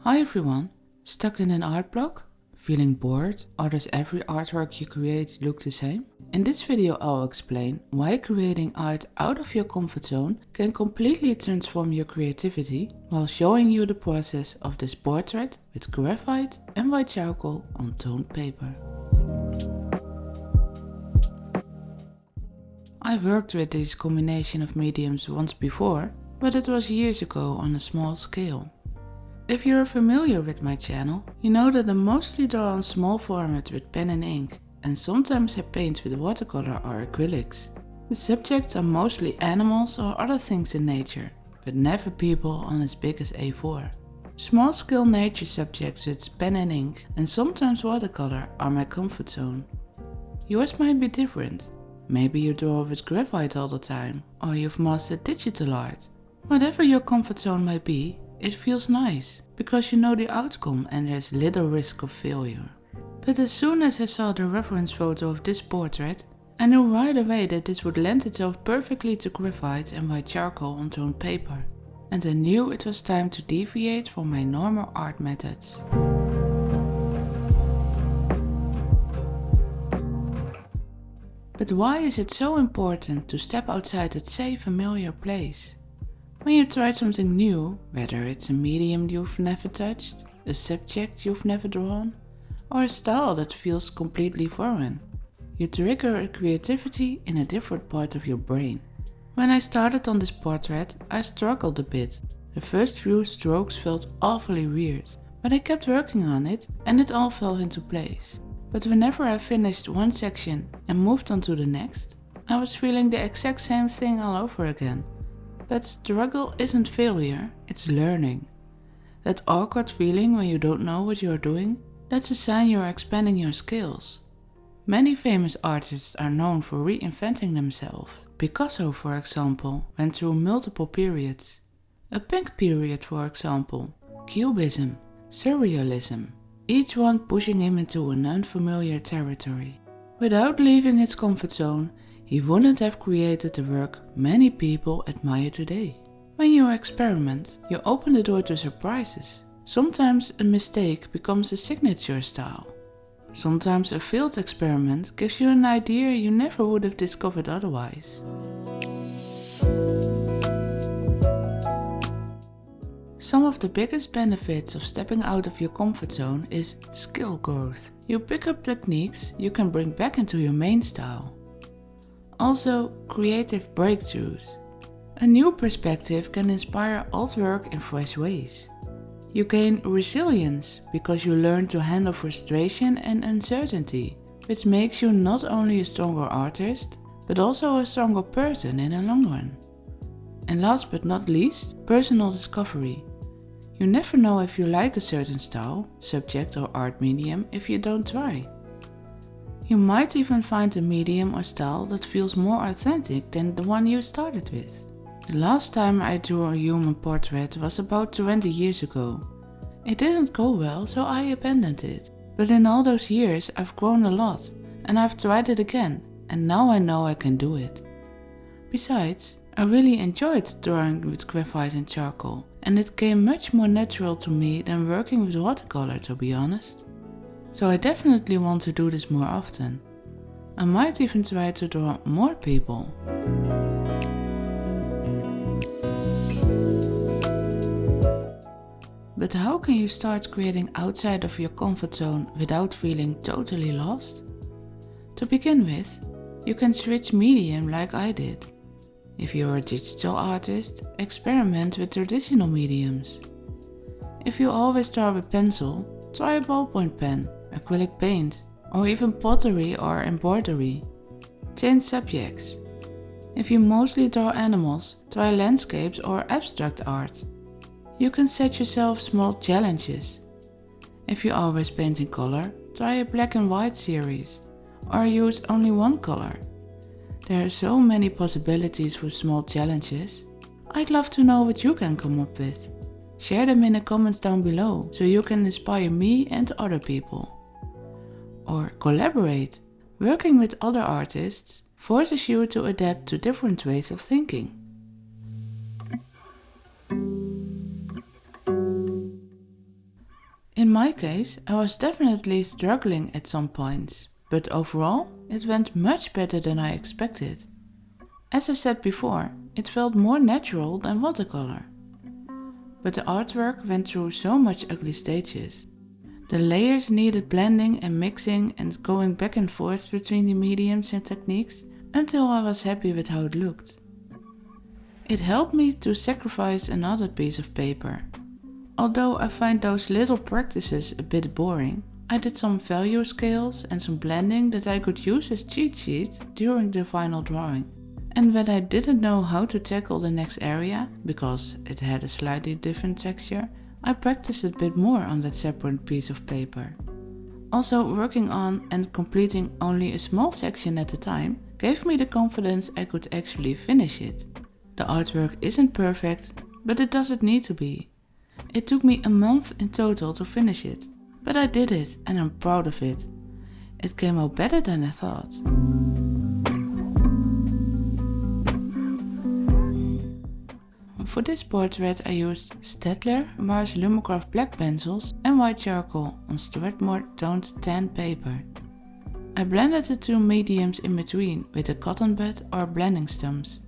Hi everyone, stuck in an art block? Feeling bored or does every artwork you create look the same? In this video I'll explain why creating art out of your comfort zone can completely transform your creativity while showing you the process of this portrait with graphite and white charcoal on toned paper. I worked with this combination of mediums once before, but it was years ago on a small scale. If you're familiar with my channel, you know that I mostly draw on small formats with pen and ink, and sometimes I paint with watercolor or acrylics. The subjects are mostly animals or other things in nature, but never people on as big as A4. Small scale nature subjects with pen and ink and sometimes watercolor are my comfort zone. Yours might be different. Maybe you draw with graphite all the time, or you've mastered digital art. Whatever your comfort zone might be, it feels nice, because you know the outcome and there's little risk of failure. But as soon as I saw the reference photo of this portrait, I knew right away that this would lend itself perfectly to graphite and white charcoal on toned paper. And I knew it was time to deviate from my normal art methods. But why is it so important to step outside that safe, familiar place? When you try something new, whether it's a medium you've never touched, a subject you've never drawn, or a style that feels completely foreign, you trigger a creativity in a different part of your brain. When I started on this portrait, I struggled a bit. The first few strokes felt awfully weird, but I kept working on it and it all fell into place. But whenever I finished one section and moved on to the next, I was feeling the exact same thing all over again. But struggle isn't failure, it's learning. That awkward feeling when you don't know what you're doing, that's a sign you're expanding your skills. Many famous artists are known for reinventing themselves. Picasso, for example, went through multiple periods. A pink period, for example, Cubism, Surrealism, each one pushing him into an unfamiliar territory. Without leaving his comfort zone, he wouldn't have created the work many people admire today. When you experiment, you open the door to surprises. Sometimes a mistake becomes a signature style. Sometimes a failed experiment gives you an idea you never would have discovered otherwise. Some of the biggest benefits of stepping out of your comfort zone is skill growth. You pick up techniques you can bring back into your main style. Also, creative breakthroughs. A new perspective can inspire old work in fresh ways. You gain resilience because you learn to handle frustration and uncertainty, which makes you not only a stronger artist, but also a stronger person in the long run. And last but not least, personal discovery. You never know if you like a certain style, subject or art medium if you don't try. You might even find a medium or style that feels more authentic than the one you started with. The last time I drew a human portrait was about 20 years ago. It didn't go well, so I abandoned it. But in all those years I've grown a lot and I've tried it again, and now I know I can do it. Besides, I really enjoyed drawing with graphite and charcoal, and it came much more natural to me than working with watercolor, to be honest. So I definitely want to do this more often. I might even try to draw more people. But how can you start creating outside of your comfort zone without feeling totally lost? To begin with, you can switch medium like I did. If you're a digital artist, experiment with traditional mediums. If you always draw with pencil, try a ballpoint pen, acrylic paint, or even pottery or embroidery. Change subjects. If you mostly draw animals, try landscapes or abstract art. You can set yourself small challenges. If you always paint in color, try a black and white series, or use only one color. There are so many possibilities for small challenges. I'd love to know what you can come up with. Share them in the comments down below so you can inspire me and other people. Or collaborate. Working with other artists forces you to adapt to different ways of thinking. In my case, I was definitely struggling at some points, but overall, it went much better than I expected. As I said before, it felt more natural than watercolor. But the artwork went through so much ugly stages. The layers needed blending and mixing and going back and forth between the mediums and techniques until I was happy with how it looked. It helped me to sacrifice another piece of paper. Although I find those little practices a bit boring, I did some value scales and some blending that I could use as cheat sheet during the final drawing. And when I didn't know how to tackle the next area, because it had a slightly different texture, I practiced a bit more on that separate piece of paper. Also, working on and completing only a small section at a time gave me the confidence I could actually finish it. The artwork isn't perfect, but it doesn't need to be. It took me a month in total to finish it, but I did it and I'm proud of it. It came out better than I thought. For this portrait I used Staedtler Mars Lumograph black pencils and white charcoal on Strathmore Toned Tan paper. I blended the two mediums in between with a cotton bud or blending stumps.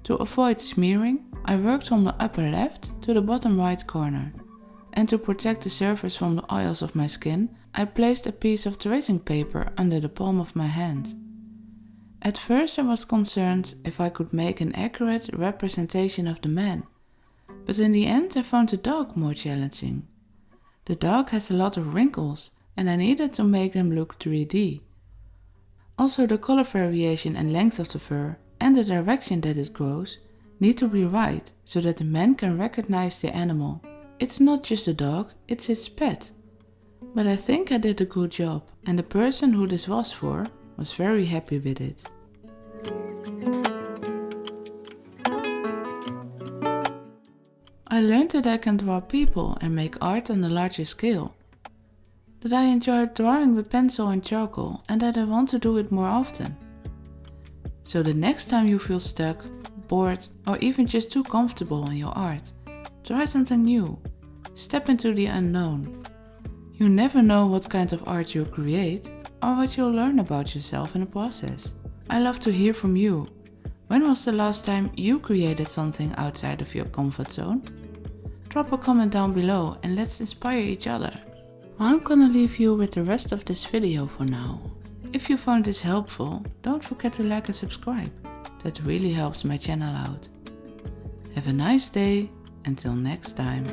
To avoid smearing, I worked from the upper left to the bottom right corner. And to protect the surface from the oils of my skin, I placed a piece of tracing paper under the palm of my hand. At first I was concerned if I could make an accurate representation of the man, but in the end I found the dog more challenging. The dog has a lot of wrinkles and I needed to make them look 3D. Also the color variation and length of the fur and the direction that it grows need to be right so that the man can recognize the animal. It's not just a dog, it's his pet. But I think I did a good job and the person who this was for was very happy with it. I learned that I can draw people and make art on a larger scale. That I enjoy drawing with pencil and charcoal and that I want to do it more often. So the next time you feel stuck, bored or even just too comfortable in your art, try something new. Step into the unknown. You never know what kind of art you'll create or what you'll learn about yourself in the process. I love to hear from you. When was the last time you created something outside of your comfort zone? Drop a comment down below and let's inspire each other. I'm gonna leave you with the rest of this video for now. If you found this helpful, don't forget to like and subscribe. That really helps my channel out. Have a nice day, until next time.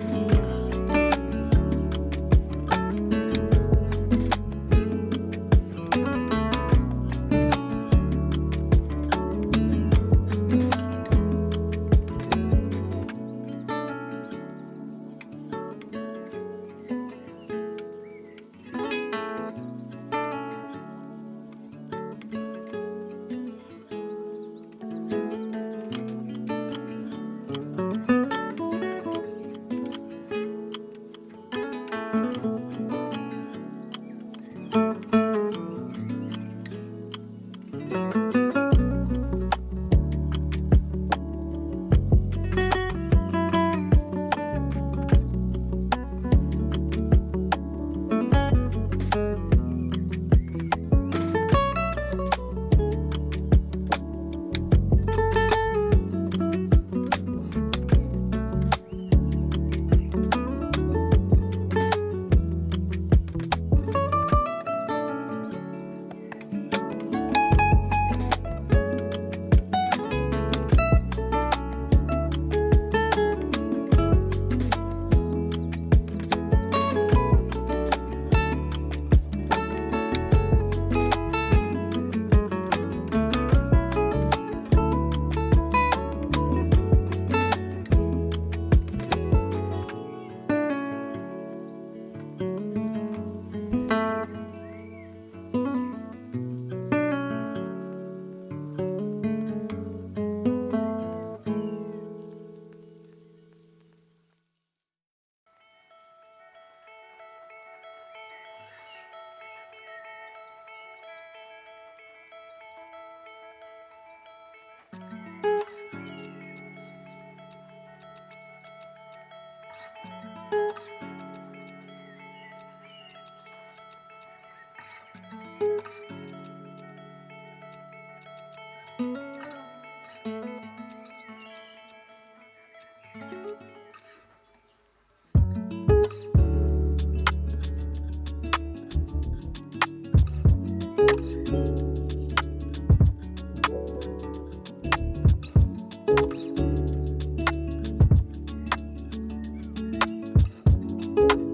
you.